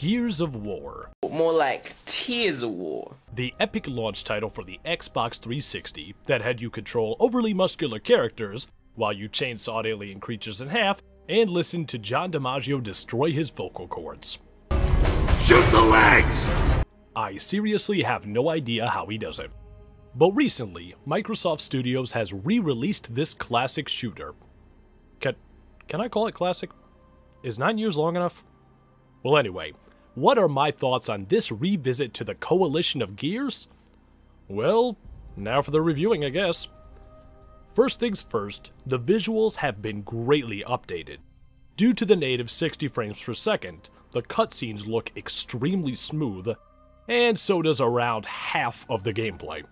Gears of War. More like Tears of War. The epic launch title for the Xbox 360 that had you control overly muscular characters while you chainsawed alien creatures in half and listened to John DiMaggio destroy his vocal cords. Shoot the legs! I seriously have no idea how he does it. But recently, Microsoft Studios has re-released this classic shooter. Can I call it classic? Is 9 years long enough? Well anyway, what are my thoughts on this revisit to the Coalition of Gears? Well, now for the reviewing, I guess. First things first, the visuals have been greatly updated. Due to the native 60 frames per second, the cutscenes look extremely smooth, and so does around half of the gameplay.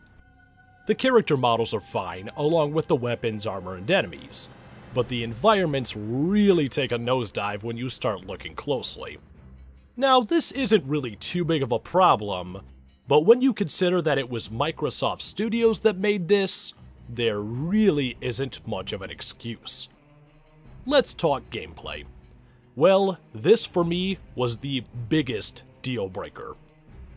The character models are fine, along with the weapons, armor, and enemies, but the environments really take a nosedive when you start looking closely. Now, this isn't really too big of a problem, but when you consider that it was Microsoft Studios that made this, there really isn't much of an excuse. Let's talk gameplay. Well, this for me was the biggest deal breaker.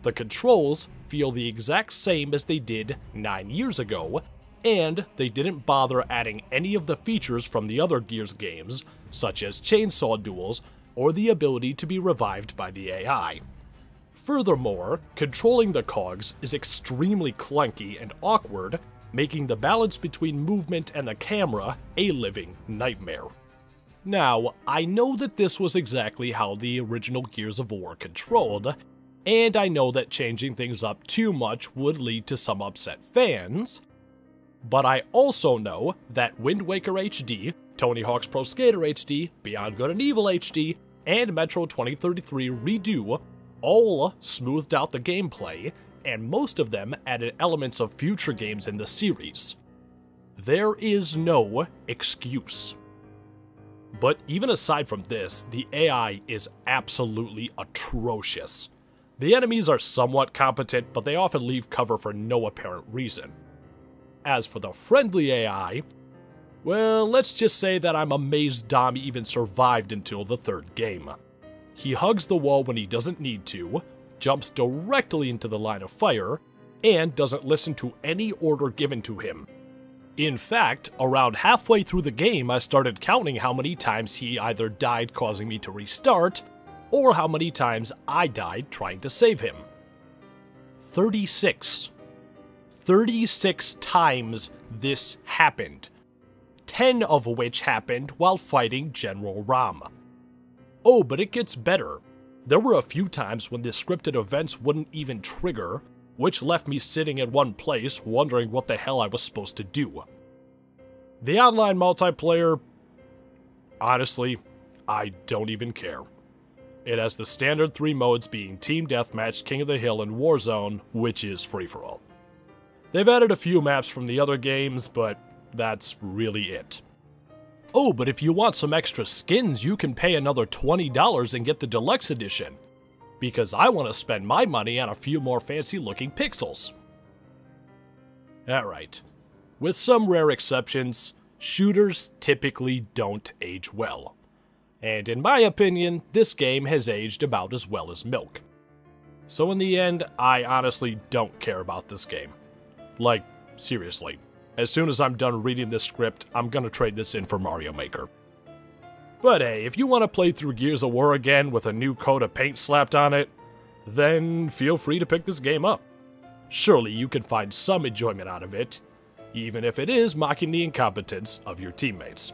The controls feel the exact same as they did 9 years ago, and they didn't bother adding any of the features from the other Gears games, such as chainsaw duels or the ability to be revived by the AI. Furthermore, controlling the cogs is extremely clunky and awkward, making the balance between movement and the camera a living nightmare. Now, I know that this was exactly how the original Gears of War controlled, and I know that changing things up too much would lead to some upset fans, but I also know that Wind Waker HD, Tony Hawk's Pro Skater HD, Beyond Good and Evil HD, and Metro 2033 Redo all smoothed out the gameplay, and most of them added elements of future games in the series. There is no excuse. But even aside from this, the AI is absolutely atrocious. The enemies are somewhat competent, but they often leave cover for no apparent reason. As for the friendly AI, well, let's just say that I'm amazed Dom even survived until the third game. He hugs the wall when he doesn't need to, jumps directly into the line of fire, and doesn't listen to any order given to him. In fact, around halfway through the game I started counting how many times he either died causing me to restart, or how many times I died trying to save him. 36. 36 times this happened, 10 of which happened while fighting General Ram. Oh, but it gets better. There were a few times when the scripted events wouldn't even trigger, which left me sitting in one place wondering what the hell I was supposed to do. The online multiplayer, honestly, I don't even care. It has the standard 3 modes being Team Deathmatch, King of the Hill, and Warzone, which is free-for-all. They've added a few maps from the other games, but that's really it. Oh, but if you want some extra skins, you can pay another $20 and get the deluxe edition, because I want to spend my money on a few more fancy-looking pixels. Alright, with some rare exceptions, shooters typically don't age well. And in my opinion, this game has aged about as well as milk. So in the end, I honestly don't care about this game. Like, seriously. As soon as I'm done reading this script, I'm gonna trade this in for Mario Maker. But hey, if you want to play through Gears of War again with a new coat of paint slapped on it, then feel free to pick this game up. Surely you can find some enjoyment out of it, even if it is mocking the incompetence of your teammates.